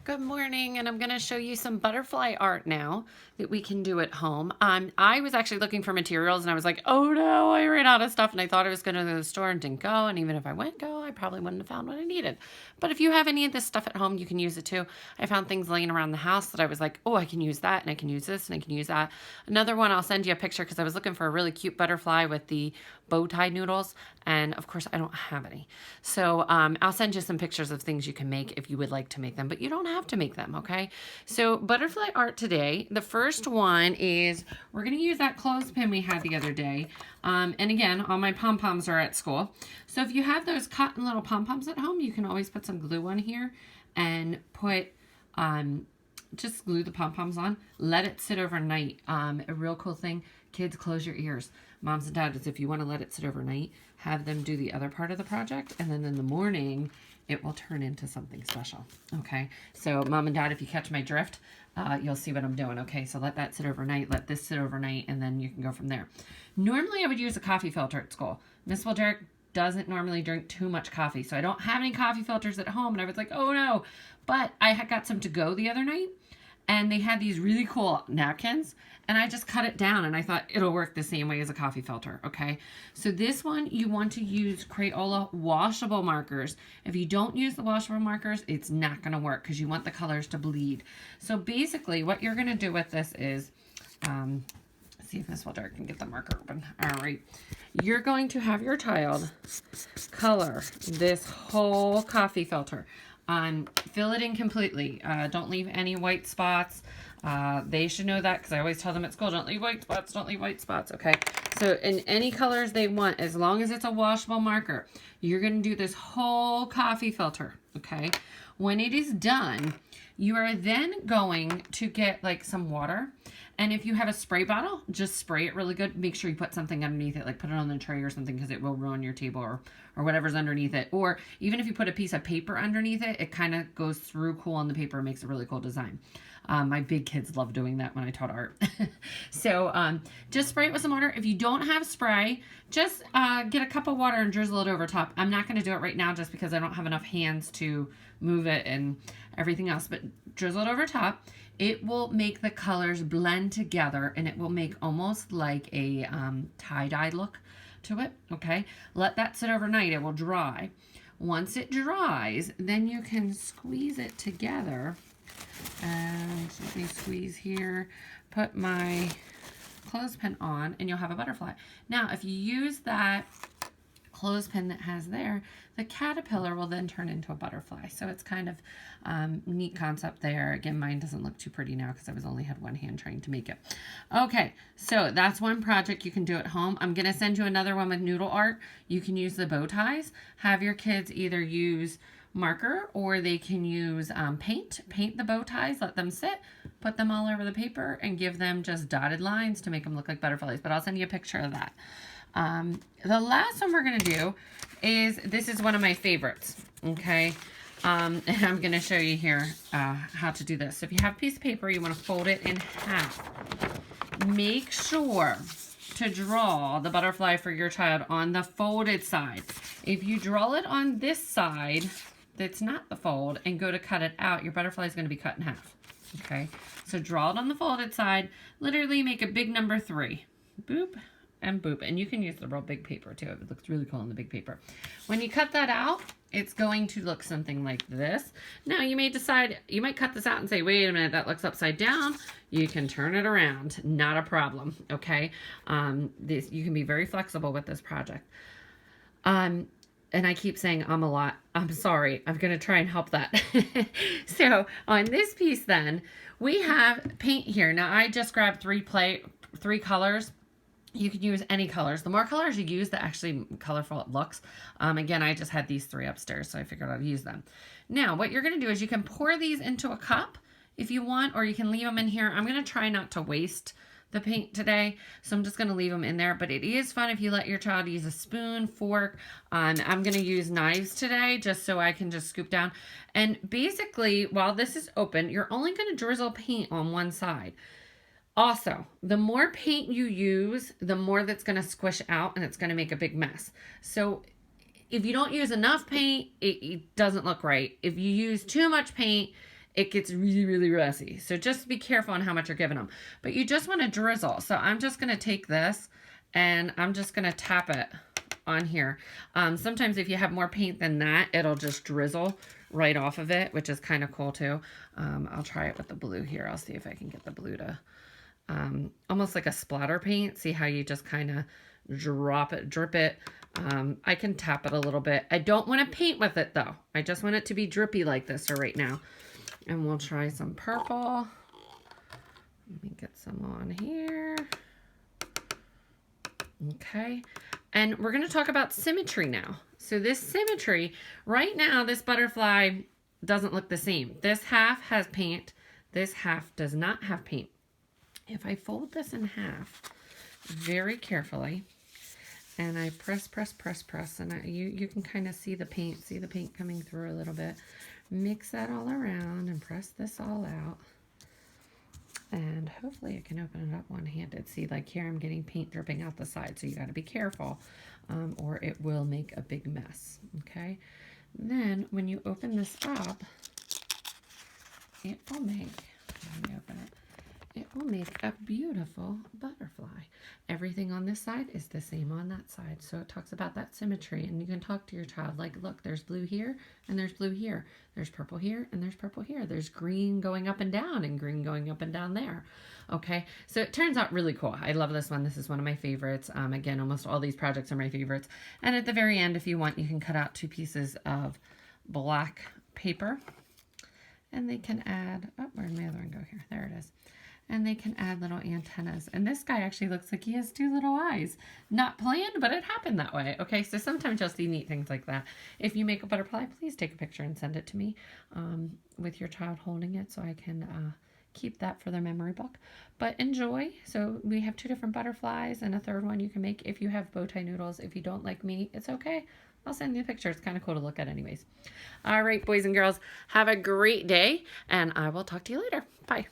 Good morning, and I'm going to show you some butterfly art now that we can do at home. I was actually looking for materials and I was like, oh no, I ran out of stuff, and I thought I was going to go to the store and didn't go, and even if I went I probably wouldn't have found what I needed. But if you have any of this stuff at home, you can use it too. I found things laying around the house that I was like, oh, I can use that, and I can use this, and I can use that. Another one, I'll send you a picture because I was looking for a really cute butterfly with the bow tie noodles, and of course I don't have any. So I'll send you some pictures of things you can make if you would like to make them, but you don't have to make them, okay? So butterfly art today, the first one is, we're going to use that clothespin we had the other day. And again, all my pom-poms are at school. So if you have those cotton little pom-poms at home, you can always put some glue on here and put, just glue the pom-poms on. Let it sit overnight. A real cool thing, kids, close your ears. Moms and dads, if you want to let it sit overnight, have them do the other part of the project, and then in the morning, it will turn into something special, okay? So mom and dad, if you catch my drift, you'll see what I'm doing, okay? So let that sit overnight, let this sit overnight, and then you can go from there. Normally, I would use a coffee filter at school. Miss Wilderick doesn't normally drink too much coffee, so I don't have any coffee filters at home, and I was like, oh no. But I had got some to go the other night, and they had these really cool napkins, and I just cut it down, and I thought it'll work the same way as a coffee filter, okay? So this one, you want to use Crayola washable markers. If you don't use the washable markers, it's not gonna work because you want the colors to bleed. So basically, what you're gonna do with this is, see if Miss Wilder can get the marker open. All right, you're going to have your child color this whole coffee filter. Fill it in completely. Don't leave any white spots. They should know that because I always tell them at school, don't leave white spots, don't leave white spots, okay? So in any colors they want, as long as it's a washable marker, you're going to do this whole coffee filter, okay? When it is done, you are then going to get like some water, and if you have a spray bottle, just spray it really good. Make sure you put something underneath it, like put it on the tray or something, because it will ruin your table or whatever's underneath it. Or even if you put a piece of paper underneath it, it kind of goes through cool on the paper and makes a really cool design. My big kids love doing that when I taught art. So just spray it with some water. If you don't have spray, just get a cup of water and drizzle it over top. I'm not going to do it right now just because I don't have enough hands to move it and everything else, but drizzle it over top. It will make the colors blend together, and it will make almost like a tie-dye look to it, okay? Let that sit overnight. It will dry. Once it dries, then you can squeeze it together. And let me squeeze here, put my clothespin on, and you'll have a butterfly. Now, if you use that clothespin that has there, the caterpillar will then turn into a butterfly. So it's kind of neat concept there. Again, mine doesn't look too pretty now because I only had one hand trying to make it. Okay, so that's one project you can do at home. I'm going to send you another one with noodle art. You can use the bow ties. Have your kids either use marker or they can use paint the bow ties, let them sit, put them all over the paper, and give them just dotted lines to make them look like butterflies. But I'll send you a picture of that. The last one we're going to do is, this is one of my favorites, okay? And I'm going to show you here how to do this. So if you have a piece of paper, you want to fold it in half. Make sure to draw the butterfly for your child on the folded side. If you draw it on this side that's not the fold and go to cut it out, your butterfly is going to be cut in half, okay? So draw it on the folded side. Literally make a big number 3. Boop. And boop. And you can use the real big paper too. It looks really cool on the big paper. When you cut that out, it's going to look something like this. Now you may decide, you might cut this out and say, wait a minute, that looks upside down. You can turn it around. Not a problem. Okay. You can be very flexible with this project. And I keep saying I'm a lot. I'm sorry. I'm going to try and help that. So on this piece then, we have paint here. Now I just grabbed three colors. You can use any colors. The more colors you use, the actually colorful it looks. Again, I just had these 3 upstairs, so I figured I'd use them. Now, what you're going to do is you can pour these into a cup if you want, or you can leave them in here. I'm going to try not to waste the paint today, so I'm just going to leave them in there. But it is fun if you let your child use a spoon, fork. I'm going to use knives today just so I can just scoop down. And basically, while this is open, you're only going to drizzle paint on one side. Also, the more paint you use, the more that's going to squish out and it's going to make a big mess. So if you don't use enough paint, it doesn't look right. If you use too much paint, it gets really, really messy. So just be careful on how much you're giving them. But you just want to drizzle. So I'm just going to take this and I'm just going to tap it on here. Sometimes if you have more paint than that, it'll just drizzle right off of it, which is kind of cool too. I'll try it with the blue here. I'll see if I can get the blue to almost like a splatter paint. See how you just kind of drip it. I can tap it a little bit. I don't want to paint with it though. I just want it to be drippy like this for right now. And we'll try some purple. Let me get some on here. Okay. And we're going to talk about symmetry now. So this symmetry, right now, this butterfly doesn't look the same. This half has paint. This half does not have paint. If I fold this in half very carefully, and I press, and you can kind of see the paint coming through a little bit. Mix that all around and press this all out. And hopefully I can open it up one-handed. See, like here I'm getting paint dripping out the side, so you got to be careful or it will make a big mess, okay? And then when you open this up, it will make, let me open it. It will make a beautiful butterfly. Everything on this side is the same on that side. So it talks about that symmetry, and you can talk to your child like, look, there's blue here and there's blue here. There's purple here and there's purple here. There's green going up and down and green going up and down there. Okay, so it turns out really cool. I love this one. This is one of my favorites. Again, almost all these projects are my favorites. And at the very end, if you want, you can cut out 2 pieces of black paper. And they can add, oh, where'd my other one go here? There it is. And they can add little antennas. And this guy actually looks like he has 2 little eyes. Not planned, but it happened that way. Okay, so sometimes you'll see neat things like that. If you make a butterfly, please take a picture and send it to me with your child holding it so I can keep that for their memory book. But enjoy. So we have 2 different butterflies and a third one you can make if you have bow tie noodles. If you don't like me, it's okay. I'll send you a picture. It's kind of cool to look at anyways. All right, boys and girls, have a great day, and I will talk to you later. Bye.